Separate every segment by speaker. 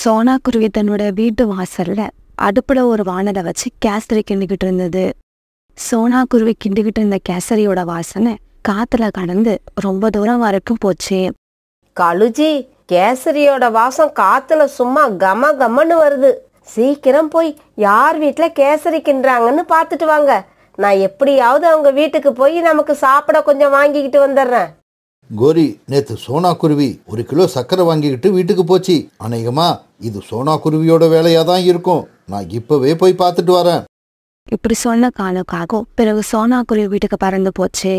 Speaker 1: சோனா குருவி தன்னோட வீட்டு வாசல்ல அடுப்புல ஒரு வானலை வச்சு கேசரி கிண்டிக்கிட்டு இருந்தது. சோனா குருவி கிண்டிக்கிட்டு இருந்த கேசரியோட வாசனை காத்துல கடந்து ரொம்ப தூரம் வரைக்கும் போச்சு.
Speaker 2: கழுஜி, கேசரியோட வாசம் காத்துல சும்மா கம கமன்னு வருது. சீக்கிரம் போய் யார் வீட்டுல கேசரி கிண்டுறாங்கன்னு பாத்துட்டு வாங்க. நான் எப்படியாவது அவங்க வீட்டுக்கு போய் நமக்கு சாப்பிட கொஞ்சம் வாங்கிக்கிட்டு வந்துடுறேன்.
Speaker 3: கோரி, நேத்து சோனா குருவி 1 கிலோ சர்க்கரை வாங்கிக்கிட்டு வீட்டுக்கு போச்சு. அநேகமா இது சோனா குருவியோட வேலையா தான் இருக்கும். நான் இப்பவே போய் பார்த்துட்டு வரேன்.
Speaker 1: இப்படி சொன்ன காலுக்காக பிறகு சோனா குருவி வீட்டுக்கு பறந்து போச்சு.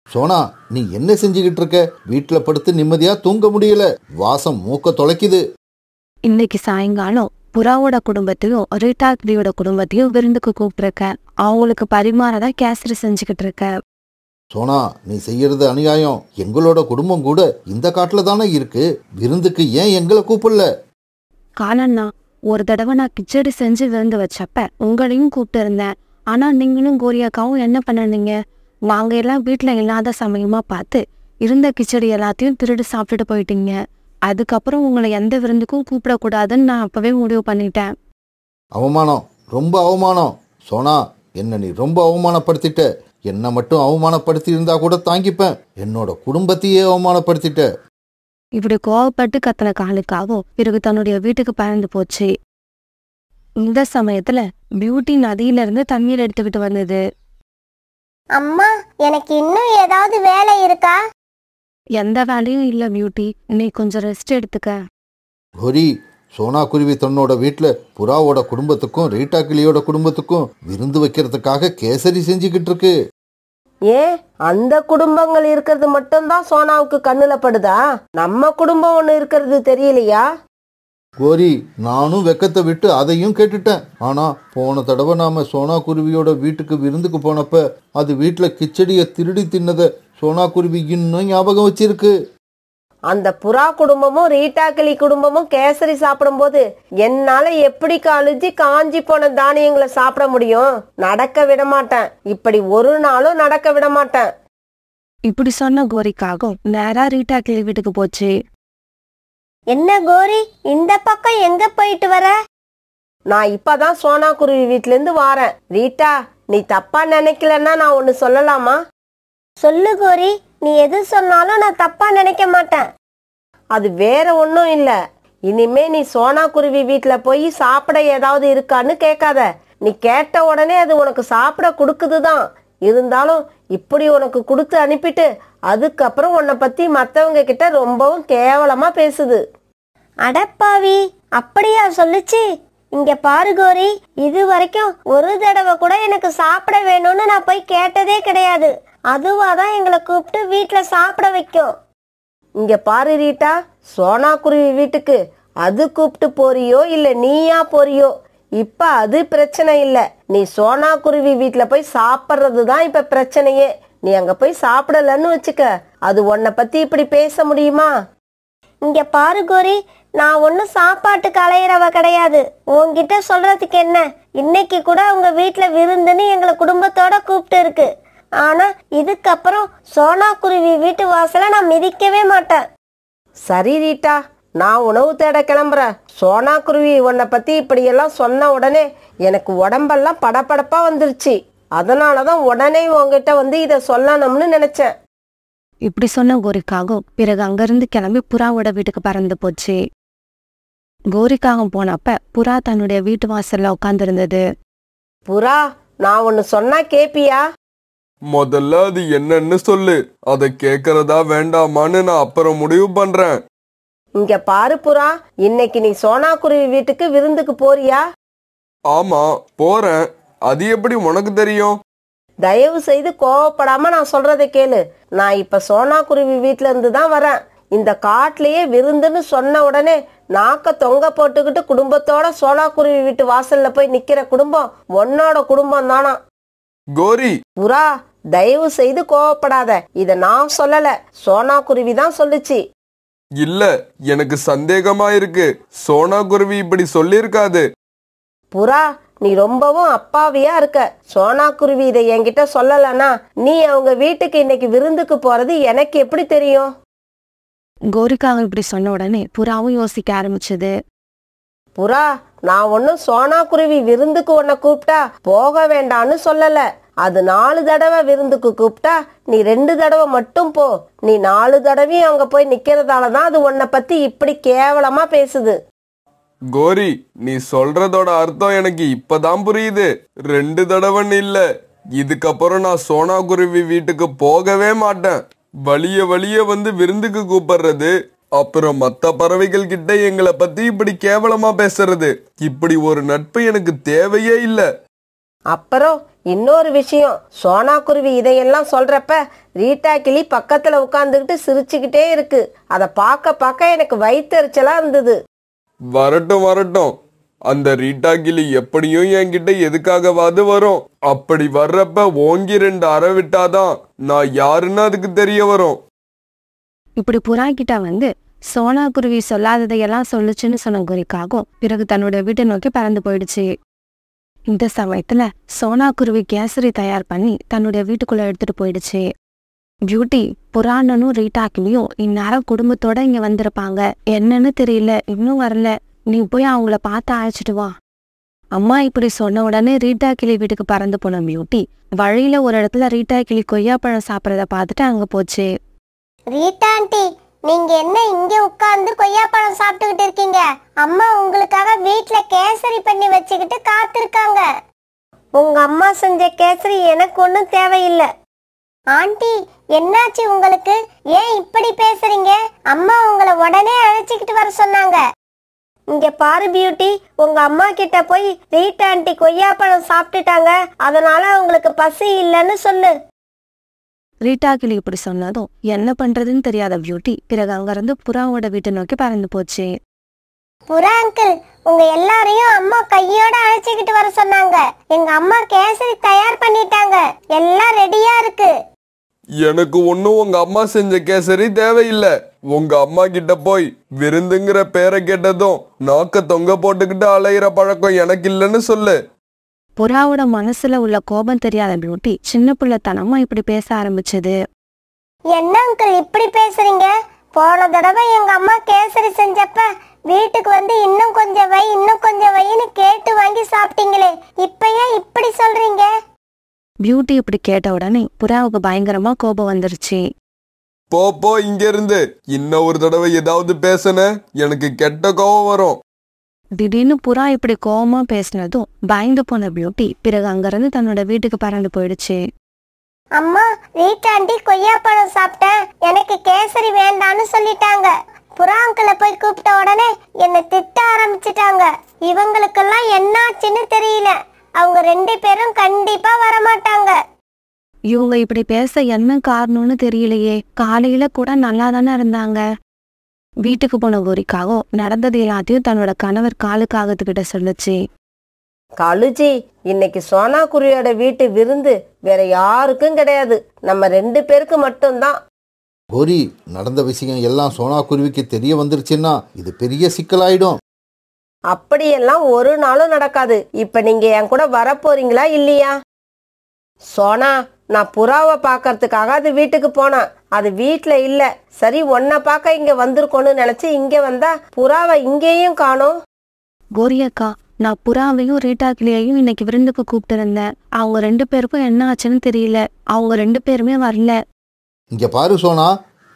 Speaker 3: சோனா, நீ என்ன செஞ்சுக்கிட்டு இருக்க? வீட்டுல படுத்து நிம்மதியா தூங்க முடியல. வாசம் மூக்க தொலைக்குது.
Speaker 1: இன்னைக்கு சாயங்காலம் புறாவோட குடும்பத்தையும் ரீட்டா கிளியோட குடும்பத்தையும் விருந்துக்கு கூப்பிட்டுருக்கேன். அவங்களுக்கு பரிமாறதான் கேசரி செஞ்சுக்கிட்டு இருக்கேன்.
Speaker 3: சோனா, நீ செய்யறது அநியாயம். எங்களோட குடும்பம் கூட இந்த காட்டுல தானே இருக்கு. விருந்துக்கு ஏன் எங்களை கூப்பிடல?
Speaker 1: காலண்ணா, ஒரு தடவை நான் கிச்சடி செஞ்சு விருந்து வச்சப்ப உங்களையும் கூப்பிட்டு இருந்தேன். ஆனா நீங்களும் கோரியாக்காவும் என்ன பண்ணீங்க? நாங்க எல்லாம் வீட்டுல இல்லாத சமயமா பார்த்து இருந்த கிச்சடி எல்லாத்தையும் திருடி சாப்பிட்டுட்டு போயிட்டீங்க. அதுக்கப்புறம் உங்களை எந்த விருந்துக்கும் கூப்பிடக்கூடாதுன்னு நான் அப்பவே முடிவு பண்ணிட்டேன்.
Speaker 3: அவமானம், ரொம்ப அவமானம். சோனா, என்ன நீ ரொம்ப அவமானப்படுத்திட்ட. என்ன மட்டும் அவமானப்படுத்தி இருந்தா கூட தாங்கிப்பேன். என்னோட குடும்பத்தையே அவமானப்படுத்திட்ட.
Speaker 1: இப்படி கோவப்பட்டு கத்தன காலுக்காகவும் பிறகு தன்னுடைய வீட்டுக்கு பறந்து போச்சு. இந்த சமயத்துல பியூட்டி நதியில இருந்து தண்ணீர் எடுத்துக்கிட்டு வந்தது.
Speaker 4: அம்மா, எனக்கு இன்னும் ஏதாவது வேலை இருக்கா?
Speaker 1: எந்த வேலையும் இல்ல பியூட்டி, நீ கொஞ்சம் ரெஸ்ட் எடுத்துக்க.
Speaker 3: கோரி, சோனா குருவி தன்னோட வீட்டுல புறாவோட குடும்பத்துக்கும் ரீட்டா கிளியோட குடும்பத்துக்கும் விருந்து வைக்கிறதுக்காக கேசரி செஞ்சுக்கிட்டு இருக்கு.
Speaker 2: ஏன் அந்த குடும்பங்கள் இருக்கிறது மட்டும்தான் சோனாவுக்கு கண்ணுல படுதா? நம்ம குடும்பம் ஒண்ணு இருக்கிறது தெரியலையா?
Speaker 3: கோரி, நானும் வெக்கத்தை விட்டு அதையும் கேட்டுட்டேன். ஆனா போன தடவை நாம சோனா குருவியோட வீட்டுக்கு விருந்துக்கு போனப்ப அது வீட்டுல கிச்சடிய திருடி தின்னத சோனா குருவி இன்னும் ஞாபகம் வச்சிருக்கு.
Speaker 2: அந்த புறா குடும்பமும் ரீட்டா கிளி குடும்பமும் கேசரி சாப்பிடும்போது என்னால எப்படி கழுஜி காஞ்சி போன தானியங்களை சாப்பிட முடியும்? நடக்க விட மாட்டேன். இப்படி ஒரு நாளும் நடக்க விட மாட்டேன்.
Speaker 1: இப்படி சொன்ன கோரிக்காகவும் நேரா ரீட்டா கிளி வீட்டுக்கு போச்சு.
Speaker 4: என்ன கோரி, இந்த பக்கம் எங்க போயிட்டு வர?
Speaker 2: நான் இப்பதான் சோனா குருவி வீட்டுல இருந்து வாரேன். ரீட்டா, நீ தப்பா நினைக்கலன்னா நான் ஒன்னு சொல்லலாமா?
Speaker 4: சொல்லு கோரி, நீ எது சொன்னாலும் நான் தப்பா நினைக்க மாட்டேன்.
Speaker 2: அது வேற ஒன்னும் இல்ல. இனிமே நீ சோனா குருவி வீட்டுல போய் சாப்பிட ஏதாவது இருக்கான்னு கேட்காத. நீ கேட்ட உடனே அது உனக்கு சாப்பிட கொடுக்குதுதான். இருந்தாலும் இப்படி உனக்கு கொடுத்து அனுப்பிட்டு அதுக்கப்புறம் உன்னை பத்தி மத்தவங்க கிட்ட ரொம்பவும் கேவலமா பேசுது.
Speaker 4: அடப்பாவி, அப்படியா சொல்லுச்சு? இங்க பாரு கோரி, இது வரைக்கும் ஒரு தடவை கூட எனக்கு சாப்பிட வேணும்னு நான் போய் கேட்டதே கிடையாது. அதுவாதான் எங்களை கூப்பிட்டு வீட்டுல சாப்பிட வைக்கும்.
Speaker 2: இங்க பாரு ரீட்டா, சோனா குருவி வீட்டுக்கு அது கூப்பிட்டு போறியோ இல்ல நீயா போறியோ, இப்ப அது பிரச்சனை இல்ல. நீ சோனா குருவி வீட்டுல போய் சாப்பிட்றதுதான் இப்ப பிரச்சனையே. நீ அங்க போய் சாப்பிடலன்னு வச்சுக்க, அது உன்னை பத்தி இப்படி பேச முடியுமா?
Speaker 4: இங்க பாரு கோரி, நான் ஒன்னும் சாப்பாட்டுக்கு அலையிறவ கிடையாது. உன்கிட்ட சொல்றதுக்கு என்ன? இன்னைக்கு கூட உங்க வீட்டுல விருந்துன்னு எங்களை குடும்பத்தோட கூப்பிட்டு இருக்கு. ஆனா இதுக்கப்புறம் சோனா குருவி வீட்டு வாசல நான் மிதிக்கவே மாட்டேன்.
Speaker 2: சரி ரீட்டா, நான் உணவு தேட கிளம்புறேன். சோனா குருவி உன்னை பத்தி இப்படியெல்லாம் சொன்ன உடனே எனக்கு உடம்பெல்லாம் படபடப்பா வந்துருச்சு. அதனாலதான் உடனே உங்ககிட்ட வந்து இத சொல்லணும்னு நினைச்சேன்.
Speaker 1: இப்படி சொன்ன கோரிக்காகவும் பிறகு அங்கிருந்து கிளம்பி புறாவோட வீட்டுக்கு பறந்து போச்சு. கோரிக்காகவும் போனப்ப புறா தன்னுடைய வீட்டு வாசல்ல உட்கார்ந்து.
Speaker 2: புறா, நான் ஒன்னு சொன்னா கேப்பியா?
Speaker 5: முதல்ல அது என்னன்னு சொல்லு. அதை கேக்குறதா வேண்டாமான்னு நான் அப்புறம் முடிவு பண்றேன்.
Speaker 2: இங்க பாரு புறா, இன்னைக்கு நீ சோனா குருவி வீட்டுக்கு விருந்துக்கு போறியா?
Speaker 5: ஆமா, போறேன். அது எப்படி உனக்கு தெரியும்?
Speaker 2: தயவு செய்து கோவப்படாம நான் சொல்றதை கேளு. நான் இப்ப சோனா குருவி வீட்டுல இருந்து தான் வரேன். இந்த காட்டுலயே விருந்துன்னு சொன்ன உடனே நாக்க தொங்க போட்டுக்கிட்டு குடும்பத்தோட சோனா குருவி வீட்டு வாசல்ல போய் நிக்கிற குடும்பம் உன்னோட குடும்பம் தானா?
Speaker 5: கோரி,
Speaker 2: புறா, தயவு செய்து கோவப்படாத. இத நான் சொல்லல, சோனா குருவி தான் சொல்லுச்சு.
Speaker 5: இல்ல, எனக்கு சந்தேகமா இருக்கு. சோனா குருவி இப்படி சொல்லிருக்காது.
Speaker 2: புறா, நீ ரொம்பவும் அப்பாவியா இருக்க. சோனா குருவி இதை என்கிட்ட சொல்லலனா நீ அவங்க வீட்டுக்கு இன்னைக்கு விருந்துக்கு போறது எனக்கு எப்படி தெரியும்?
Speaker 1: கோரிக்காவும் இப்படி சொன்ன உடனே புறாவும் யோசிக்க ஆரம்பிச்சது.
Speaker 2: புறா, நான் ஒன்னும் சோனா குருவி விருந்துக்கு உன்னை கூப்பிட்டா போக வேண்டான்னு சொல்லல. அது 4 தடவை விருந்துக்கு கூப்பிட்டா நீ 2 தடவை மட்டும் போ. நீ 4 தடவையும் அங்க போய் நிக்கிறதாலதான் அது உன்னை பத்தி இப்படி கேவலமா பேசுது.
Speaker 5: கோரி, நீ சொல்றதோட அர்த்தம் எனக்கு இப்பதான் புரியுது. 2 தடவைன்னு இல்ல, இதுக்கப்புறம் நான் சோனா குருவி வீட்டுக்கு போகவே மாட்டேன். வலிய வந்து விருந்துக்கு கூப்பிடுறது, அப்புறம் மத்த பறவைகள் கிட்ட எங்களை பத்தி இப்படி கேவலமா பேசுறது, இப்படி ஒரு நட்பு எனக்கு தேவையே இல்ல.
Speaker 2: அப்புறம் இன்னொரு விஷயம், சோனா குருவி இதையெல்லாம் சொல்றப்ப ரீட்டா கிளி பக்கத்துல உட்கார்ந்துகிட்டு சிரிச்சுக்கிட்டே இருக்கு. அதை பார்க்க எனக்கு வயித்தெரிச்சலா இருந்தது.
Speaker 5: வரட்டும், அந்த ரீட்டா கிளி எப்படியும் என்கிட்ட எதுக்காகவாது வரும். அப்படி வர்றப்ப ஓங்கி 2 அறை விட்டாதான் நான் யாருன்னு அதுக்கு தெரிய வரும்.
Speaker 1: இப்படி புறா கிட்ட வந்து சோனா குருவி சொல்லாததையெல்லாம் சொல்லுச்சுன்னு சொன்ன கோரிக்காகும் பிறகு தன்னோட வீட்டை நோக்கி பறந்து போயிடுச்சு. இந்த சமயத்துல சோனா குருவி கேசரி தயார் பண்ணி தன்னுடைய வீட்டுக்குள்ள எடுத்துட்டு போயிடுச்சு. பியூட்டி, புறாண்ணனும் ரீட்டாக்கிலையும் இந்நேரம் குடும்பத்தோட இங்க வந்திருப்பாங்க. என்னன்னு தெரியல, இன்னும் வரல. நீ போய் அவங்கள பார்த்து அழைச்சிட்டு வா. அம்மா இப்படி சொன்ன உடனே ரீட்டா கிளி வீட்டுக்கு பறந்து போன பியூட்டி வழியில ஒரு இடத்துல ரீட்டா கிளி கொய்யாப்பழம் சாப்பிட்றத பார்த்துட்டு அங்க போச்சு.
Speaker 4: ரீட்டா ஆண்டி, நீங்க என்ன இங்க உட்கார்ந்து கொய்யாப்பழம் சாப்பிட்டுக்கிட்டு இருக்கீங்க? அம்மா உங்களுக்காக வீட்ல கேசரி பண்ணி வச்சுக்கிட்டு காத்திருக்காங்க.
Speaker 2: உங்க அம்மா செஞ்ச கேசரி எனக்கு ஒன்றும் தேவையில்லை.
Speaker 4: ஆண்டி, என்னாச்சு உங்களுக்கு? ஏன் இப்படி பேசுறீங்க? அம்மா உங்களை உடனே அழைச்சிக்கிட்டு வர சொன்னாங்க.
Speaker 2: இங்க பாரு பியூட்டி, உங்க அம்மா கிட்ட போய் ரீட்டா ஆண்டி கொய்யாப்பழம் சாப்பிட்டுட்டாங்க, அதனால அவங்களுக்கு பசி இல்லைன்னு சொல்லு.
Speaker 1: ரீட்டா கிளி இப்படி சொன்னதும் என்ன பண்றதுன்னு தெரியாத பியூட்டி பிறகு அங்கிருந்து புறாவோட வீட்டை நோக்கி பறந்து போச்சு.
Speaker 4: புறா அங்கிள், உங்க எல்லாரையும் அம்மா கையோட அழைச்சிக்கிட்டு வர சொன்னாங்க. எங்க அம்மா கேசரி தயார் பண்ணிட்டாங்க, எல்லாம் ரெடியா இருக்கு.
Speaker 5: எனக்கு ஒன்னும் உங்க அம்மா செஞ்ச கேசரி தேவையில்லை. உங்க அம்மா கிட்ட போய் விருந்துங்கிற பேரை கேட்டதும் நாக்க தொங்க போட்டுக்கிட்டு அலையிற பழக்கம் எனக்கு இல்லைன்னு சொல்லு.
Speaker 1: புறாவோட மனசுல உள்ள கோபம் தெரியாத பியூட்டி சின்ன பிள்ளைத்தனமா இப்படி பேச ஆரம்பிச்சது.
Speaker 4: என்ன அங்கிள் இப்படி பேசுறீங்க? போன தடவை எங்க அம்மா கேசரி செஞ்சப்ப வீட்டுக்கு வந்து இன்னும் கொஞ்சம் வைன்னு கேட்டு வாங்கி சாப்பிட்டீங்களே, இப்ப ஏன் இப்படி சொல்றீங்க?
Speaker 1: பியூட்டி இப்படி கேட்ட உடனே புறாவுக்கு பயங்கரமா கோபம் வந்துருச்சு.
Speaker 5: போ இங்க இருந்து. இன்னும் ஒரு தடவை ஏதாவது பேசுன எனக்கு கெட்ட கோபம் வரும்.
Speaker 1: திடீர்னு புறா இப்படி கோவமா பேசினதும் பயந்து போன பியூட்டி பிறகு அங்கிருந்து தன்னோட வீட்டுக்கு பறந்து போயிடுச்சு.
Speaker 4: அம்மா, ரீட்டா ஆண்டி கொய்யாப்பழம் சாப்பிட்டேன், எனக்கு கேசரி வேண்டான்னு சொல்லிட்டாங்க. புறா அங்கிளை போய் கூப்பிட்ட உடனே என்னை திட்ட ஆரம்பிச்சிட்டாங்க. இவங்களுக்கெல்லாம் என்னாச்சுன்னு தெரியல. அவங்க 2 பேரும் கண்டிப்பா வரமாட்டாங்க.
Speaker 1: இவங்க இப்படி பேச என்ன காரணம்னு தெரியலையே. காலையில கூட நல்லா தானே இருந்தாங்க. வீட்டுக்கு போன கோரிக்காகவும் நடந்தது எல்லாத்தையும் தன்னோட கணவர் காலுக்காகத்துக்கிட்ட சொல்லுச்சு.
Speaker 2: காலுஜி, இன்னைக்கு சோனா குருவியோட வீட்டு விருந்து வேற யாருக்கும் கிடையாது, நம்ம 2 பேருக்கு மட்டும்தான்.
Speaker 3: கோரி, நடந்த விஷயம் எல்லாம் சோனா குருவிக்கு தெரிய வந்துருச்சுன்னா இது பெரிய சிக்கலாயிடும்.
Speaker 2: அப்படியெல்லாம் ஒரு நாளும் நடக்காது. இப்ப நீங்க என் கூட வரப்போறீங்களா இல்லையா? சோனா, நான் புறாவை பார்க்கறதுக்காக அது வீட்டுக்கு போனேன். அது வீட்டுல இல்ல. சரி, உன்னை பார்க்க இங்க வந்திருக்கோன்னு நினைச்சு இங்க வந்தா புறாவை இங்கேயும் காணோம்.
Speaker 1: கோரியக்கா, நான் புறாவையும் ரீட்டா கிளியையும் இன்னைக்கு விருந்துக்கு கூப்பிட்டு இருந்தேன். அவங்க 2 பேருக்கும் என்ன ஆச்சுன்னு தெரியல. அவங்க 2 பேருமே வரல.
Speaker 3: இங்க பாரு சோனா,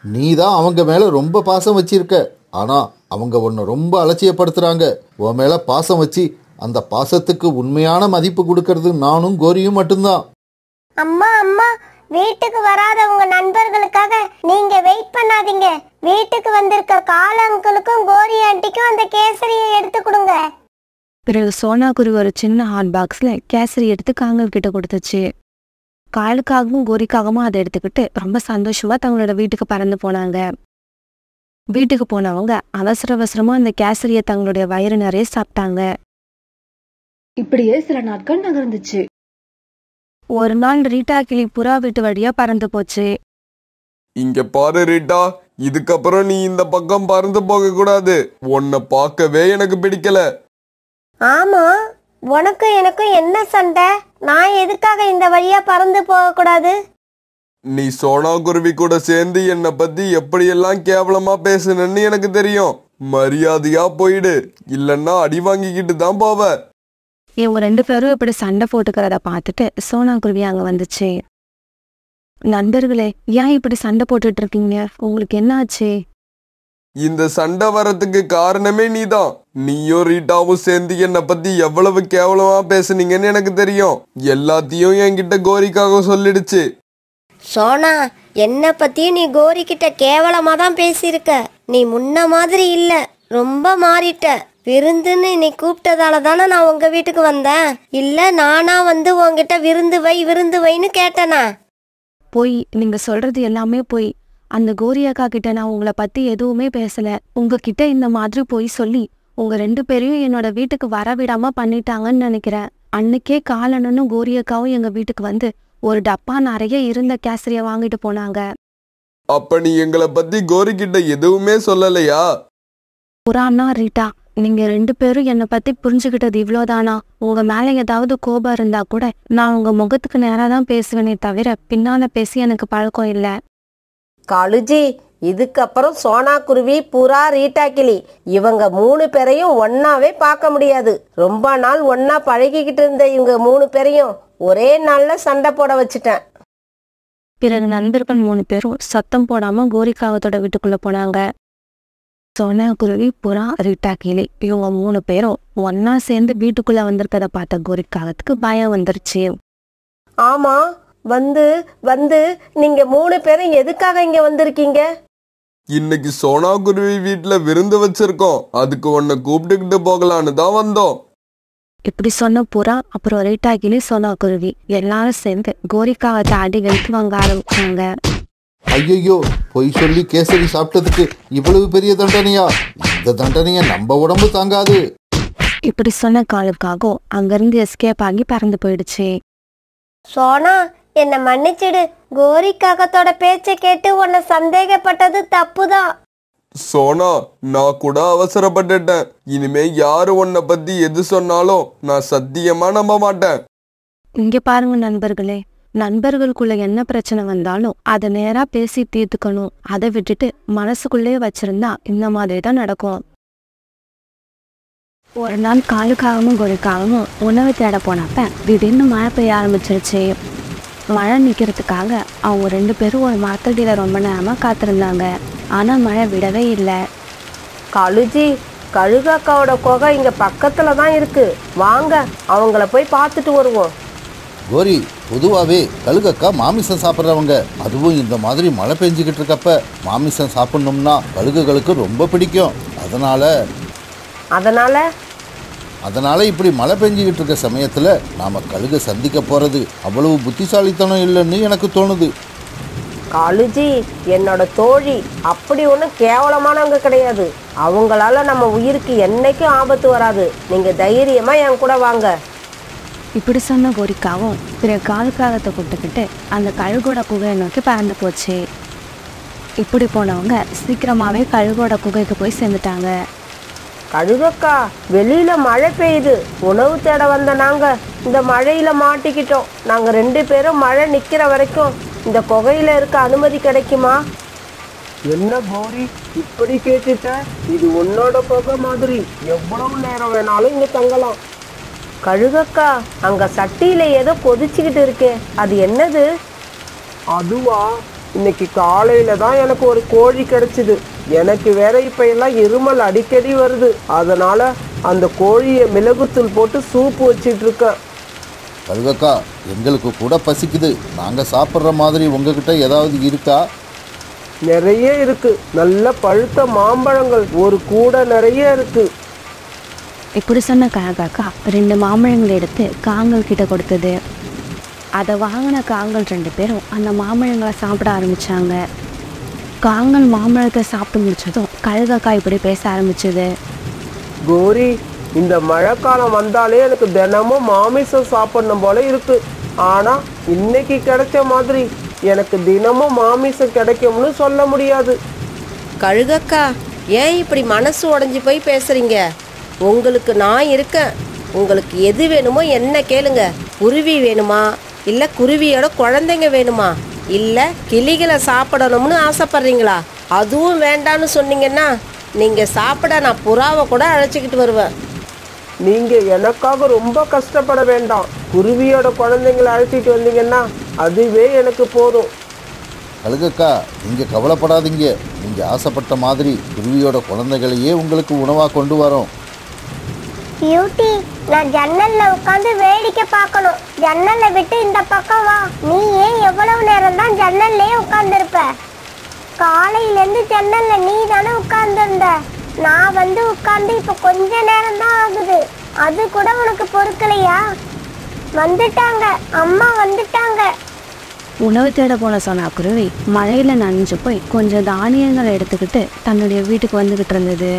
Speaker 3: நீ தான் அவங்க மேல ரொம்ப பாசம் வச்சிருக்க. ஆனா அவங்க உன்னை ரொம்ப அலட்சியப்படுத்துறாங்க. உன் மேல பாசம் வச்சு அந்த பாசத்துக்கு உண்மையான மதிப்பு கொடுக்கறது நானும் கோரியும் மட்டும்தான்.
Speaker 4: அம்மா, வீட்டுக்கு வராத உங்க நண்பர்களுக்காக நீங்க வெயிட் பண்ணாதீங்க. வீட்டுக்கு வந்திருக்க கால அங்கிளுக்கும் கோரி ஆண்டிக்கும் அந்த கேசரியை எடுத்து கொடுங்க.
Speaker 1: பிறகு சோனா குருவி ஒரு சின்ன ஹாட் பாக்ஸ்ல கேசரி எடுத்து காங்கல் கிட்ட கொடுத்துச்சு. காலுக்காகவும் கோரிக்காகவும் அதை எடுத்துக்கிட்டு ரொம்ப சந்தோஷமா தங்களோட வீட்டுக்கு பறந்து போனாங்க. வீட்டுக்கு போனவங்க அவசர அவசரமா அந்த கேசரியை தங்களுடைய வயிறு நிறைய சாப்பிட்டாங்க. இப்படியே சில நாட்கள் நகர்ந்துச்சு. ஒரு நாள் ரீட்டா கிளி புறா வீட்டு வழியா பறந்து போச்சு.
Speaker 5: இங்க பாரு ரீட்டா, இதுக்கப்புறம் நீ இந்த பக்கம் பறந்து போக கூடாது. உன்னை பார்க்கவே எனக்கு பிடிக்கல.
Speaker 2: ஆமா, உனக்கும் எனக்கும் என்ன சண்டை? நான் எதுக்காக இந்த வழியா பறந்து போக கூடாது?
Speaker 5: நீ சோனா குருவி கூட சேர்ந்து என்னை பத்தி எப்படியெல்லாம் கேவலமா பேசுனன்னு எனக்கு தெரியும். மரியாதையா போயிடு, இல்லன்னா அடி வாங்கிக்கிட்டு தான் போவ.
Speaker 1: இவங்க 2 பேரும் இப்படி சண்டை போட்டுக்கிறத பார்த்துட்டு சோனா குருவி அங்க வந்துச்சு. நண்பர்களே, ஏன் இப்படி சண்டை போட்டுட்டு இருக்கீங்க? உங்களுக்கு என்ன ஆச்சு?
Speaker 5: இந்த சண்டை வரத்துக்கு காரணமே நீதான். நீயும் ரீட்டாவும் சேர்ந்து என்னை பத்தி எவ்வளவு கேவலமா பேசுனீங்கன்னு எனக்கு தெரியும். எல்லாத்தையும் என்கிட்ட கோரிக்காக சொல்லிடுச்சு.
Speaker 4: சோனா, என்ன பத்தியும் நீ கோரி கிட்ட கேவலமா தான் பேசியிருக்க. நீ முன்ன மாதிரி இல்ல, ரொம்ப மாறிட்ட. விருந்துன்னு நீ கூப்பிட்டதால தானே நான் உங்க வீட்டுக்கு வந்தேன். இல்ல நானா வந்து உங்ககிட்ட விருந்து வைன்னு கேட்டனா?
Speaker 1: போய், நீங்க சொல்றது எல்லாமே போய். அந்த கோரி அக்கா கிட்ட நான் உங்களை பத்தி எதுவுமே பேசல. உங்ககிட்ட இந்த மாதிரி போய் சொல்லி உங்க 2 பேரையும் என்னோட வீட்டுக்கு வரவிடாம பண்ணிட்டாங்கன்னு நினைக்கிறேன். அன்னைக்கே காலனும் கோரி அக்காவும் எங்க வீட்டுக்கு வந்து ஒரு டப்பா நிறைய இருந்த கேசரிய வாங்கிட்டு போனாங்க.
Speaker 5: அப்ப நீ எங்களை பத்தி கோரி கிட்ட எதுவுமே சொல்லலையா?
Speaker 1: புறானா ரீட்டா, நீங்க 2 பேரும் என்னை பத்தி புரிஞ்சுக்கிட்டது இவ்வளோதானா? உங்க மேல ஏதாவது கோபம் இருந்தா கூட நான் உங்க முகத்துக்கு நேரா தான் பேசுவேனே தவிர பின்னால பேசி எனக்கு பழக்கம் இல்லை.
Speaker 2: காலுஜி, இதுக்கப்புறம் சோனா குருவி, புறா, ரீட்டா கிளி இவங்க 3 பேரையும் ஒன்னாவே பார்க்க முடியாது. ரொம்ப நாள் ஒன்னா பழகிக்கிட்டு இருந்த இவங்க 3 பேரையும் ஒரே நாள்ல சண்டை போட வச்சுட்டேன்.
Speaker 1: பிறகு நண்பர்கள் 3 பேரும் சத்தம் போடாம கோரிக்காகத்தோட வீட்டுக்குள்ள போனாங்க. சோனா குருவி, புறா, ரீட்டா கிளி இவங்க 3 பேரும் ஒன்னா சேர்ந்து வீட்டுக்குள்ள வந்திருக்கத பார்த்த கோரிக்காகத்துக்கு பயம் வந்துருச்சு.
Speaker 2: ஆமா, வந்து நீங்க 3 பேரும் எதுக்காக இங்க வந்திருக்கீங்க?
Speaker 5: இன்னைக்கு சோனா குருவி வீட்டுல விருந்து வச்சிருக்கோம். அதுக்கு உன்னை கூப்பிட்டுக்கிட்டு போகலான்னு தான் வந்தோம்.
Speaker 1: இப்படி சொன்ன புறா, அப்புறம் ரீட்டா கிளி, சோனா குருவி எல்லாரும் சேர்ந்து கோரிக்காகத்தை அடி வைத்து வாங்க ஆரம்பிச்சாங்க.
Speaker 3: ஐயையோ, பொய் சொல்லி கேசரி சாப்பிட்டதுக்கு இவ்வளவு பெரிய தண்டனையா? இந்த தண்டனையை நம்ம உடம்பு தாங்காது.
Speaker 1: இப்படி சொன்ன காலுக்காகவும் அங்கிருந்து எஸ்கேப் ஆகி பறந்து போயிடுச்சு.
Speaker 4: சோனா, என்ன மன்னிச்சிடு. கோரிக்காகத்தோட பேச்சை கேட்டு உன்னை சந்தேகப்பட்டது தப்புதான்.
Speaker 5: சோனா, நான் கூட அவசரப்பட்டுட்டேன். இனிமே யாரு உன்னை பத்தி எது சொன்னாலும் நான் சத்தியமா நம்ப மாட்டேன்.
Speaker 1: இங்க பாருங்க நண்பர்களே, நண்பர்களுக்குள்ள என்ன பிரச்சனை வந்தாலும் அதை நேரா பேசி தீர்த்துக்கணும். அதை விட்டுட்டு மனசுக்குள்ளே வச்சிருந்தா இந்த மாதிரி தான் நடக்கும். ஒரு நாள் காலுக்காகவும் கோரிக்காகவும் உணவு தேட போனப்ப திடீர்னு மழை பெய்ய ஆரம்பிச்சிருச்சு. மழை நிற்கிறதுக்காக அவங்க 2 பேரும் ஒரு மரத்தடியில ரொம்ப நேரமா காத்திருந்தாங்க. ஆனா மழை விடவே இல்லை.
Speaker 2: காலுஜி, கழுகாக்காவோட குகை இங்க பக்கத்துல தான் இருக்கு. வாங்க, அவங்கள போய் பார்த்துட்டு வருவோம்.
Speaker 3: கோரி, பொதுவாகவே கழுகக்கா மாமிசம் சாப்பிட்றவங்க. அதுவும் இந்த மாதிரி மழை பெஞ்சிக்கிட்டு இருக்கப்ப மாமிசம் சாப்பிட்ணும்னா கழுகுகளுக்கு ரொம்ப பிடிக்கும். அதனால இப்படி மழை பெஞ்சிக்கிட்டு இருக்க சமயத்தில் நாம் கழுகை சந்திக்க போகிறது அவ்வளவு புத்திசாலித்தனம் இல்லைன்னு எனக்கு தோணுது.
Speaker 2: காலுஜி, என்னோட தோழி அப்படி ஒன்றும் கேவலமானவங்க கிடையாது. அவங்களால நம்ம உயிருக்கு என்னைக்கும் ஆபத்து வராது. நீங்க தைரியமா என் கூட வாங்க.
Speaker 1: இப்படி சொன்ன கோரிக்காவும் பிறகு காலுக்காகத்தை கூப்பிட்டுக்கிட்டு அந்த கழுகோட குகையை நோக்கி பறந்து போச்சு. இப்படி போனவங்க சீக்கிரமாவே கழுகோட குகைக்கு போய் சேர்ந்துட்டாங்க.
Speaker 2: கழுகக்கா, வெளியில மழை பெய்யுது. உணவு தேட வந்த நாங்க இந்த மழையில மாட்டிக்கிட்டோம். நாங்க 2 பேரும் மழை நிக்கிற வரைக்கும் இந்த குகையில இருக்க அனுமதி கிடைக்குமா? என்ன கோரி, இப்படி கேட்டுட்ட? இது உன்னோட குகை மாதிரி. எவ்வளவு நேரம் வேணாலும் இங்க தங்கலாம். கழுகக்கா, அங்க சட்டியில ஏதோ கொதிச்சுக்கிட்டு இருக்கே, அது என்னது? அதுவா, இன்னைக்கு காலையில தான் எனக்கு ஒரு கோழி கிடைச்சிது. எனக்கு வேற இப்ப எல்லாம் இருமல் அடிக்கடி வருது. அதனால அந்த கோழியை மிளகுத்தூள் போட்டு சூப்பு வச்சிட்டு இருக்கேன்.
Speaker 3: கழுகக்கா, எங்களுக்கு கூட பசிக்குது. நாங்கள் சாப்பிட்ற மாதிரி உங்ககிட்ட ஏதாவது இருக்கா?
Speaker 2: நிறைய இருக்கு. நல்ல பழுத்த மாம்பழங்கள் ஒரு கூடை நிறைய இருக்கு.
Speaker 1: இப்படி சொன்ன கழுகாக்கா 2 மாம்பழங்களை எடுத்து காங்கள் கிட்ட கொடுத்தது. அதை வாங்கின காங்கள் 2 பேரும் அந்த மாம்பழங்களை சாப்பிட ஆரம்பிச்சாங்க. காங்கள் மாம்பழத்தை சாப்பிட்டு முடிச்சதும் கழுகாக்கா இப்படி பேச ஆரம்பிச்சது.
Speaker 2: கோரி, இந்த மழைக்காலம் வந்தாலே எனக்கு தினமும் மாமிசம் சாப்பிடணும் போல இருக்கு. ஆனா இன்னைக்கு கிடைச்ச மாதிரி எனக்கு தினமும் மாமிசம் கிடைக்கும்னு சொல்ல முடியாது. கழுகக்கா, ஏன் இப்படி மனசு உடைஞ்சு போய் பேசுறீங்க? உங்களுக்கு நான் இருக்கேன். உங்களுக்கு எது வேணுமோ என்ன கேளுங்க. குருவி வேணுமா, இல்ல குருவியோட குழந்தைங்க வேணுமா, இல்ல கிளிகளை சாப்பிடணும்னு ஆசைப்படுறீங்களா? அதுவும் வேண்டான்னு சொன்னீங்கன்னா நீங்க சாப்பிட நான் புறாவை கூட அழைச்சிக்கிட்டு வருவேன்.
Speaker 6: நீங்க எனக்காக ரொம்ப கஷ்டப்பட வேண்டாம். குருவியோட குழந்தைங்களை அழைச்சிட்டு வந்தீங்கன்னா அதுவே எனக்கு போதும்.
Speaker 3: கழுகக்கா, நீங்க கவலைப்படாதீங்க. நீங்க ஆசைப்பட்ட மாதிரி குருவியோட குழந்தைகளையே உங்களுக்கு உணவா கொண்டு வரோம்.
Speaker 4: பியூட்டி, நான் ஜன்னல்ல உட்காந்து வேடிக்கை பார்க்கணும். ஜன்னல்ல விட்டு இந்த பக்கம் வா. நீ ஏன் எவ்வளவு நேரம் தான் ஜன்னல்லே உட்கார்ந்துருப்ப? காலையில இருந்து ஜன்னல்ல நீ தானே உட்கார்ந்துருந்த. நான் வந்து உட்கார்ந்து இப்ப கொஞ்ச நேரம் தான் ஆகுது. அது கூட உனக்கு பொறுக்கலையா? வந்துட்டாங்க, அம்மா வந்துட்டாங்க.
Speaker 1: உணவு தேட போன சோனாக்குருவி மழையில நனைஞ்சு போய் கொஞ்சம் தானியங்களை எடுத்துக்கிட்டு தன்னுடைய வீட்டுக்கு வந்துகிட்டு இருந்தது.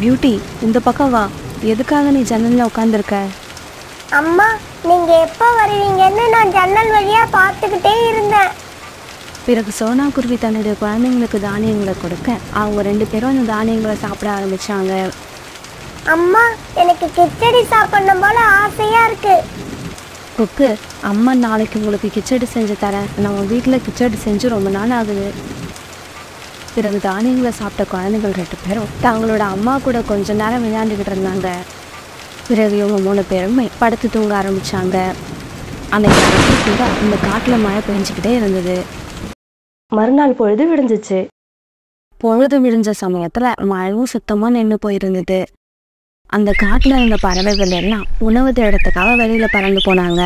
Speaker 1: பியூட்டி, இந்த பக்கம் வா. எதுக்காக நீ ஜன்னல்ல உட்காந்துருக்க?
Speaker 4: அம்மா, நீங்க எப்ப வருவீங்கன்னு நான் ஜன்னல் வழியா பார்த்துக்கிட்டே இருந்தேன்.
Speaker 1: பிறகு சோனாக்குருவி தன்னுடைய குழந்தைங்களுக்கு தானியங்களை கொடுக்க அவங்க 2 பேரும் அந்த தானியங்களை சாப்பிட ஆரம்பிச்சாங்க.
Speaker 4: அம்மா, எனக்கு கிச்சடி சாப்பிடணும் போல ஆசையா இருக்கு.
Speaker 1: குக்கு, அம்மா நாளைக்கு உங்களுக்கு கிச்சடி செஞ்சு தரேன். நம்ம வீட்டில் கிச்சடி செஞ்சு ரொம்ப நாள் ஆகுது. பிறகு தானியங்களை சாப்பிட்ட குழந்தைகள் 2 பேரும் தங்களோட அம்மா கூட கொஞ்ச நேரம் விளையாண்டுக்கிட்டு இருந்தாங்க. பிறகு இவங்க 3 பேருமே படுத்து தூங்க ஆரம்பிச்சாங்க. அன்னைக்கு ராத்திரி கூட இந்த காட்டில் மழை பெஞ்சிக்கிட்டே இருந்தது. மறுநாள் பொழுது விடிஞ்சிச்சு. பொழுது விடிஞ்ச சமயத்துல மழையும் சுத்தமா நின்று போயிருந்தது. அந்த காட்டுல இருந்த பறவைகள் எல்லாம் உணவு தேடத்துக்காக வெளியில பறந்து போனாங்க.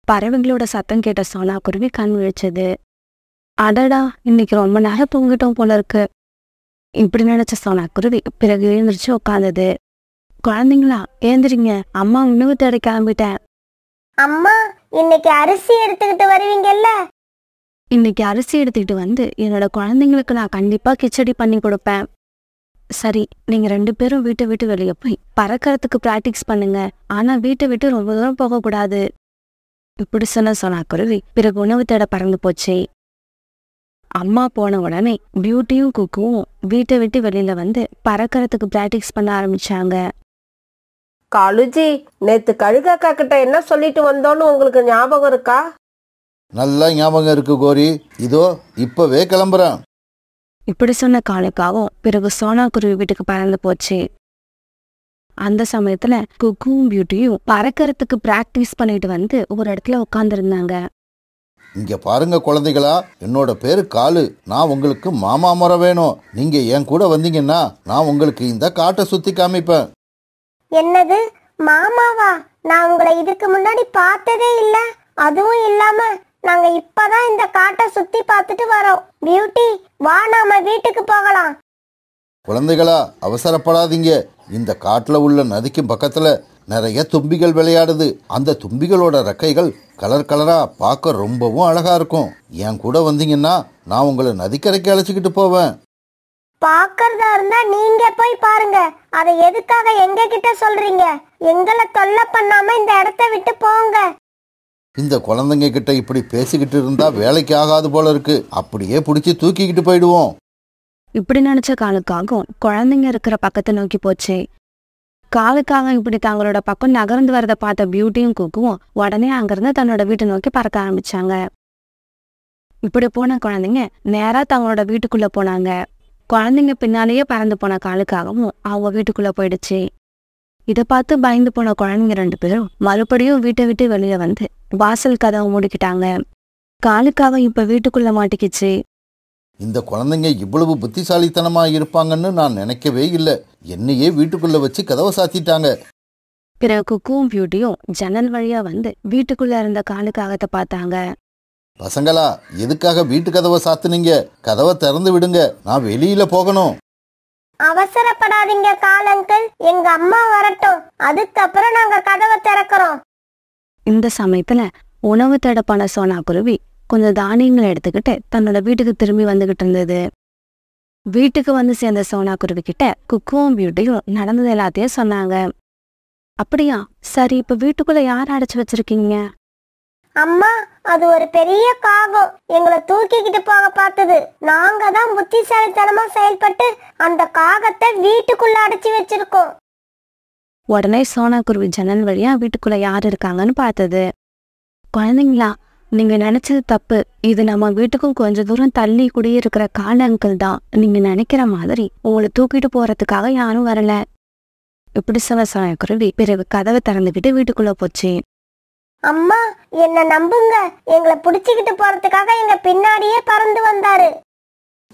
Speaker 1: பறவைகளோட சத்தம் கேட்ட சோனாக்குருவி கண் விழிச்சது. அடடா, இன்னைக்கு ரொம்ப நேரம் தூங்கிட்டோம் போல இருக்கு. இப்படி நினைச்ச சோனாக்குருவி பிறகு எழுந்திரிச்சு உட்காந்தது. குழந்தைங்களா, ஏந்திரிங்க, அம்மா உணவு தேட கிளம்பிட்டேன்.
Speaker 4: அம்மா, இன்னைக்கு அரிசி எடுத்துக்கிட்டு வருவீங்கல்ல?
Speaker 1: இன்னைக்கு அரிசி எடுத்துக்கிட்டு வந்து என்னோட குழந்தைங்களுக்கு நான் கண்டிப்பா கிச்சடி பண்ணி கொடுப்பேன். சரி, நீங்க 2 பேரும் வீட்டை விட்டு வெளியே போய் பறக்கிறதுக்கு பிராக்டிஸ் பண்ணுங்க. ஆனா வீட்டை விட்டு ரொம்ப தூரம் போகக்கூடாது. இப்படி சொன்ன சோனாக்குருவி பிறகு உணவு தேட பறந்து போச்சு. அம்மா போன உடனே பியூட்டியும் குக்குவும் வீட்டை விட்டு வெளியில வந்து பறக்கிறதுக்கு பிராக்டிஸ் பண்ண ஆரம்பிச்சாங்க.
Speaker 2: காலுஜி, நேத்து கழுகக்கா கிட்ட என்ன சொல்லிட்டு வந்தோன்னு உங்களுக்கு ஞாபகம் இருக்கா?
Speaker 3: நல்லா ஞாபகம் இருக்கு கோரி. இதோ இப்பவே கிளம்புறேன்.
Speaker 1: இப்படி சொன்ன காலுக்காவும் பிறகு சோனாக்குருவி வீட்டுக்கு பறந்து போச்சு. அந்த சமயத்துல குக்குவும் பியூட்டியும் பறக்கிறதுக்கு பிராக்டிஸ் பண்ணிட்டு வந்து ஒரு இடத்துல உட்கார்ந்துருந்தாங்க.
Speaker 3: இங்க பாருங்க குழந்தைகளா, என்னோட பேரு காலு. நான் உங்களுக்கு மாமா முறை வேணும். நீங்க என் கூட வந்தீங்கன்னா நான் உங்களுக்கு இந்த காட்டை சுத்தி காமிப்பேன்.
Speaker 4: என்னது, மாமாவா? நான் உங்களை இதுக்கு முன்னாடி பார்த்ததே இல்ல. அதுவும் இல்லாம நாங்க இப்பதான் இந்த காட்டை சுத்தி பார்த்துட்டு வரோம். பியூட்டி, வா, நாம வீட்டுக்கு போகலாம்.
Speaker 3: குழந்தைகளா, அவசரப்படாதீங்க. இந்த காட்டுல உள்ள நதிக்கு பக்கத்துல நிறைய தும்பிகள் விளையாடுது. அந்த தும்பிகளோட ரெக்கைகள் கலர் கலரா பார்க்க ரொம்பவும் அழகா இருக்கும். என் கூட வந்தீங்கன்னா நான் உங்களை நதிக்கரைக்கு அழைச்சிக்கிட்டு போவேன்.
Speaker 4: பாக்கறதா இருந்தா நீங்க போய் பாருங்க. அதை எதுக்காக எங்க கிட்ட சொல்றீங்க? எங்களை தொல்லை பண்ணாம இந்த இடத்த விட்டு போங்க.
Speaker 3: இந்த குழந்தைங்க கிட்ட இப்படி பேசிக்கிட்டு இருந்தா வேலைக்கு ஆகாது போல இருக்கு. அப்படியே பிடிச்சி தூக்கிக்கிட்டு போயிடுவோம்.
Speaker 1: இப்படி நினைச்ச காலுக்காகவும் குழந்தைங்க இருக்கிற பக்கத்தை நோக்கி போச்சு. காலுக்காக இப்படி தங்களோட பக்கம் நகர்ந்து வரதை பார்த்த பியூட்டியும் குக்குவும் உடனே அங்கிருந்து தன்னோட வீட்டை நோக்கி பறக்க ஆரம்பிச்சாங்க. இப்படி போன குழந்தைங்க நேரா தங்களோட வீட்டுக்குள்ள போனாங்க. குழந்தைங்க பின்னாலேயே பறந்து போன காலுக்காகவும் அவங்க வீட்டுக்குள்ள போயிடுச்சு. இதை பார்த்து பயந்து போன குழந்தைங்க 2 பேரும் மறுபடியும் வீட்டை விட்டு வெளியே வந்து வாசல் கதவை மூடிக்கிட்டாங்க. காலுக்காக இப்ப வீட்டுக்குள்ள மாட்டிக்கிச்சு.
Speaker 3: இந்த குழந்தைங்க இவ்வளவு புத்திசாலித்தனமா இருப்பாங்கன்னு நான் நினைக்கவே இல்லை. என்னையே வீட்டுக்குள்ள வச்சு கதவை சாத்திட்டாங்க.
Speaker 1: பிறகு குக்குவும் பியூட்டியும் ஜன்னல் வழியா வந்து வீட்டுக்குள்ள இருந்த காலுக்காகத்தை பார்த்தாங்க.
Speaker 3: பசங்களா, எதுக்காக வீட்டு கதவை சாத்துனீங்க? கதவை திறந்து விடுங்க, நான் வெளியில போகணும்.
Speaker 4: அவசரப்படாதீங்க கால் அங்கிள், எங்க அம்மா வரட்டும், அதுக்கப்புறம் நாங்க கதவை திறக்கிறோம்.
Speaker 1: இந்த சமயத்துல உணவு தேட போன சோனாக்குருவி கொஞ்சம் தானியங்களை எடுத்துக்கிட்டு தன்னோட வீட்டுக்கு திரும்பி வந்துகிட்டு இருந்தது. வீட்டுக்கு வந்து சேர்ந்த சோனாக்குருவி கிட்ட குக்குவும் பியூட்டியும் நடந்தது எல்லாத்தையும் சொன்னாங்க. அப்படியா, சரி, இப்ப வீட்டுக்குள்ள யார் அடைச்சு வச்சிருக்கீங்க?
Speaker 4: அம்மா, அது ஒரு பெரிய காகம் எங்களை தூக்கிக்கிட்டு போக பார்த்தது. நாங்க தான் புத்திசாலித்தனமா செயல்பட்டு அந்த காகத்தை வீட்டுக்குள்ள அடைச்சி வச்சிருக்கோம்.
Speaker 1: உடனே சோனாக்குருவி ஜன்னல் வழியா வீட்டுக்குள்ள யார் இருக்காங்கன்னு பார்த்தது. குழந்தைங்களா, நீங்க நினைச்சது தப்பு. இது நம்ம வீட்டுக்கும் கொஞ்ச தூரம் தள்ளி குடியிருக்கிற கால அங்கிள் தான். நீங்க நினைக்கிற மாதிரி உங்களை தூக்கிட்டு போறதுக்காக யாரும் வரல. இப்படி சொன்ன சோனாக்குருவி பிறகு கதவை திறந்துகிட்டு வீட்டுக்குள்ள போச்சு.
Speaker 4: அம்மா என்ன நம்புங்க, எங்களை புடிச்சுக்கிட்டு போறதுக்காக எங்க பின்னாடியே பறந்து வந்தாரு.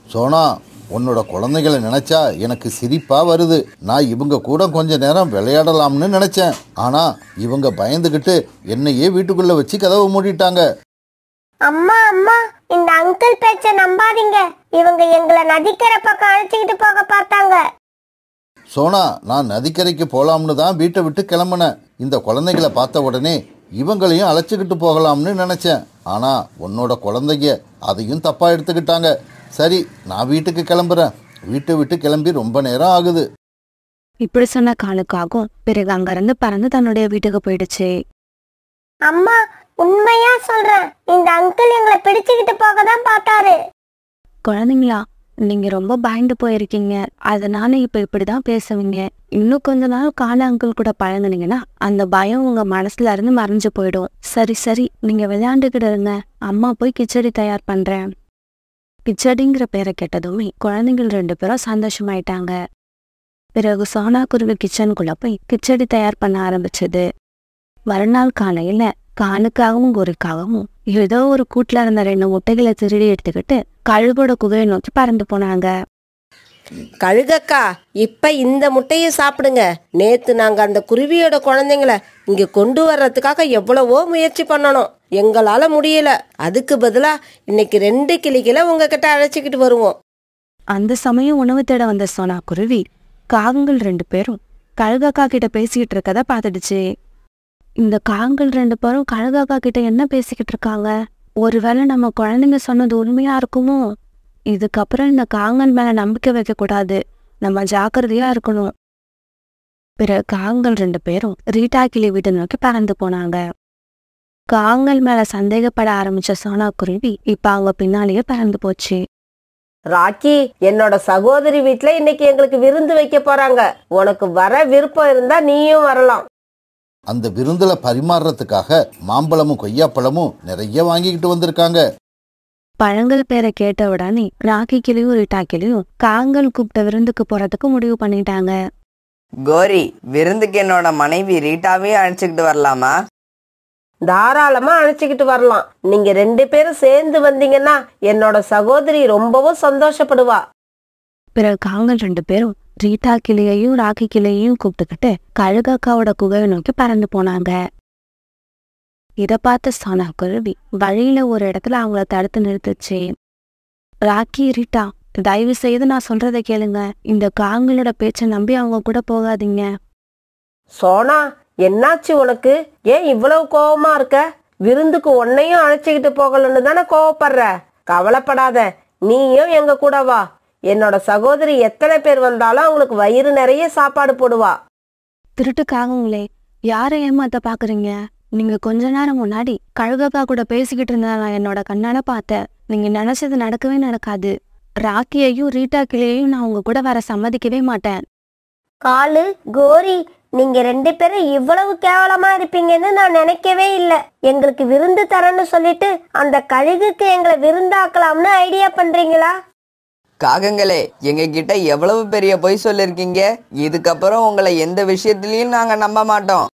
Speaker 3: சோனா, உன்னோட குழந்தைகளை நினைச்சா எனக்கு சிரிப்பா வருது. நான் இவங்க கூட கொஞ்ச நேரம் விளையாடலாம்னு நினைச்சேன். ஆனா இவங்க பயந்துகிட்டு என்னையே வீட்டுக்குள்ள வச்சு கதவை மூடிட்டாங்க.
Speaker 4: அம்மா அம்மா, இந்த அங்கிள் பேச்ச நம்பாதீங்க. இவங்க எங்களை நதிக்கரை பக்கம் அழைச்சிக்கிட்டு போக பார்த்தாங்க.
Speaker 3: சோனா, நான் நதிக்கரைக்கு போலாம்னு தான் வீட்டை விட்டு கிளம்புனேன். இந்த குழந்தைகளை பார்த்த உடனே இவங்களையும் அழைச்சிக்கிட்டு போகலாம்னு நினைச்சேன். ஆனா உன்னோட குழந்தைங்க அதையும் தப்பா எடுத்துக்கிட்டாங்க. சரி, நான் வீட்டுக்கு கிளம்புறேன். வீட்டை விட்டு கிளம்பி ரொம்ப நேரம் ஆகுது.
Speaker 1: இப்படி சொன்ன காலுக்காகும் பிறகு அங்கிருந்து பறந்து தன்னுடைய வீட்டுக்கு போயிடுச்சு.
Speaker 4: அம்மா உண்மையா சொல்றேன், இந்த அங்கிள் எங்களை பிடிச்சுக்கிட்டு போக தான் பார்த்தாரு.
Speaker 1: குழந்தைங்களா, நீங்க ரொம்ப பயந்து போயிருக்கீங்க. அதனால இப்ப இப்படிதான் பேசுவீங்க. இன்னும் கொஞ்ச நாள் கால அங்கிள் கூட பழங்குனீங்கன்னா அந்த பயம் உங்க மனசுல இருந்து மறைஞ்சு போயிடும். சரி சரி, நீங்க விளையாண்டுக்கிட்டு இருங்க. அம்மா போய் கிச்சடி தயார் பண்றேன். கிச்சடிங்கிற பேரை கேட்டதுமே குழந்தைகள் 2 பேரும் சந்தோஷமாயிட்டாங்க. பிறகு சோனாக்குருவி கிச்சனுக்குள்ள போய் கிச்சடி தயார் பண்ண ஆரம்பிச்சது. மறுநாள் காலையில காலுக்காகவும் கோரிக்காகவும் ஏதோ ஒரு கூட்டுல இருந்த 2 முட்டைகளை திருடி எடுத்துக்கிட்டு கழுகோட குகையை நோக்கி பறந்து போனாங்க.
Speaker 2: கழுகக்கா, இப்ப இந்த முட்டையை சாப்பிடுங்க. நேத்து நாங்க அந்த குருவியோட குழந்தைங்கள இங்க கொண்டு வர்றதுக்காக எவ்வளவோ முயற்சி பண்ணணும். எங்களால முடியல. அதுக்கு பதிலா இன்னைக்கு 2 கிளிகளை உங்ககிட்ட அழைச்சிக்கிட்டு வருவோம்.
Speaker 1: அந்த சமயம் உணவு தேட வந்த சோனாக்குருவி காகங்கள் 2 பேரும் கழுகக்கா கிட்ட பேசிக்கிட்டு இருக்கத பாத்துடுச்சு. இந்த காகங்கள் 2 பேரும் கழுகக்கா கிட்ட என்ன பேசிக்கிட்டு இருக்காங்க? ஒருவேளை நம்ம குழந்தைங்க சொன்னது உண்மையா இருக்குமோ? இதுக்கப்புறம் இந்த காகங்கள் மேல நம்பிக்கை வைக்க கூடாது. நம்ம ஜாக்கிரதையா இருக்கணும். பிறகு காகங்கள் 2 பேரும் ரீட்டா கிளி வீட்டை நோக்கி பறந்து போனாங்க. காகங்கள் மேல சந்தேகப்பட ஆரம்பிச்ச சோனாக்குருவி இப்ப அவங்க பின்னாலேயே பறந்து போச்சு.
Speaker 2: ராக்கி, என்னோட சகோதரி வீட்டுல இன்னைக்கு எங்களுக்கு விருந்து வைக்க போறாங்க. உனக்கு வர விருப்பம் இருந்தா நீயும் வரலாம்.
Speaker 3: அந்த விருந்துல பரிமாறுறதுக்காக மாம்பழமும் கொய்யாப்பழமும் நிறைய வாங்கிக்கிட்டு வந்திருக்காங்க.
Speaker 1: பழங்கள் பேரை கேட்ட உடனே ராக்கி கிளியும் ரீட்டா கிளியும் காகங்கள் கூப்பிட்ட விருந்துக்கு போறதுக்கு முடிவு பண்ணிட்டாங்க.
Speaker 7: கோரி, விருந்துக்கு என்னோட மனைவி ரீட்டாவே அழைச்சிக்கிட்டு வரலாமா?
Speaker 2: தாராளமா அழைச்சிக்கிட்டு வரலாம். நீங்க 2 பேரும் சேர்ந்து வந்தீங்கன்னா என்னோட சகோதரி ரொம்பவும் சந்தோஷப்படுவா.
Speaker 1: பிறகு காகங்கள் 2 பேரும் ரீட்டா கிளியையும் ராக்கி கிளியையும் கூப்பிட்டுக்கிட்டு கழுகக்காவோட குகையை நோக்கி பறந்து போனாங்க. இதை பார்த்த சோனாக்குருவி வழியில ஒரு இடத்துல அவங்கள தடுத்து நிறுத்துச்சு. ராக்கி, ரீட்டா, தயவு செய்து நான் சொல்றதை கேளுங்க. இந்த காகங்களோட பேச்சை நம்பி அவங்க கூட போகாதீங்க.
Speaker 2: சோனா, என்னாச்சு உனக்கு? ஏன் இவ்வளவு கோவமா இருக்க? விருந்துக்கு உன்னையும் அழைச்சிக்கிட்டு போகலன்னு தானே கோவப்படுற? கவலைப்படாத, நீயும் எங்க கூட வா. என்னோட சகோதரி எத்தனை பேர் வந்தாலும் அவங்களுக்கு வயிறு நிறைய சாப்பாடு போடுவா.
Speaker 1: திருட்டு காகங்களே, யாரை ஏமாத்த பாக்குறீங்க? நீங்க கொஞ்ச நேரம் முன்னாடி கழுகக்கா கூட பேசிக்கிட்டு இருந்த நான் என்னோட கண்ணால பார்த்தேன். நீங்க நினைச்சது நடக்கவே நடக்காது. ராக்கியையும் ரீட்டா கிளியையும் நான் உங்க கூட வர சம்மதிக்கவே மாட்டேன்.
Speaker 4: காலு, கோரி, நீங்க 2 பேரும் இவ்வளவு கேவலமா இருப்பீங்கன்னு நான் நினைக்கவே இல்லை. எங்களுக்கு விருந்து தரேன்னு சொல்லிட்டு அந்த கழுகுக்கு எங்களை விருந்தாக்கலாம்னு ஐடியா பண்றீங்களா?
Speaker 7: காகங்களே, எங்க கிட்ட எவ்வளவு பெரிய பொய் சொல்லிருக்கீங்க. இதுக்கப்புறம் உங்களை எந்த விஷயத்திலயும் நாங்க நம்ப மாட்டோம்.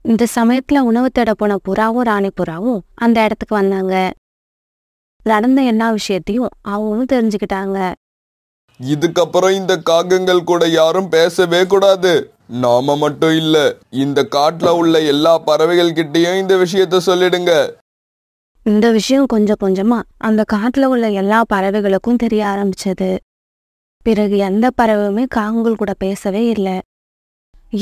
Speaker 1: இந்த சமயத்துல உணவு தேட போன புறாவும் ராணி புறாவும் அந்த இடத்துக்கு வந்தாங்க. நடந்த எல்லா விஷயத்தையும் அவங்களும் தெரிஞ்சுக்கிட்டாங்க.
Speaker 5: இதுக்கப்புறம் இந்த காகங்கள் கூட யாரும் பேசவே கூடாது. நாம மட்டும் இல்ல, இந்த காட்டுல உள்ள எல்லா பறவைகள் கிட்டயும் இந்த விஷயத்த சொல்லிடுங்க.
Speaker 1: இந்த விஷயம் கொஞ்சம் கொஞ்சமா அந்த காட்டுல உள்ள எல்லா பறவைகளுக்கும் தெரிய ஆரம்பிச்சது. பிறகு எந்த பறவையுமே காகங்கள் கூட பேசவே இல்லை.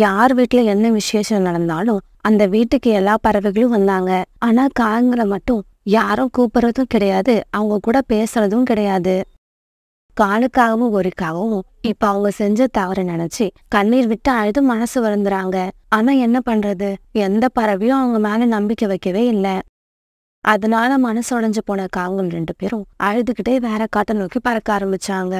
Speaker 1: யார் வீட்டுல என்ன விசேஷம் நடந்தாலும் அந்த வீட்டுக்கு எல்லா பறவைகளும் வந்தாங்க. ஆனா காகங்களை மட்டும் யாரும் கூப்பிடுறதும் கிடையாது, அவங்க கூட பேசுறதும் கிடையாது. காலுக்காகவும் கோரிக்காகவும் இப்ப அவங்க செஞ்ச தவறு நினைச்சு கண்ணீர் விட்டு அழுது மனசு வருந்துறாங்க. ஆனா என்ன பண்றது, எந்த பறவையும் அவங்க மேல நம்பிக்கை வைக்கவே இல்லை. அதனால மனசு உடைஞ்சு போன காகங்கள் 2 பேரும் அழுதுகிட்டே வேற காட்டை நோக்கி பறக்க ஆரம்பிச்சாங்க.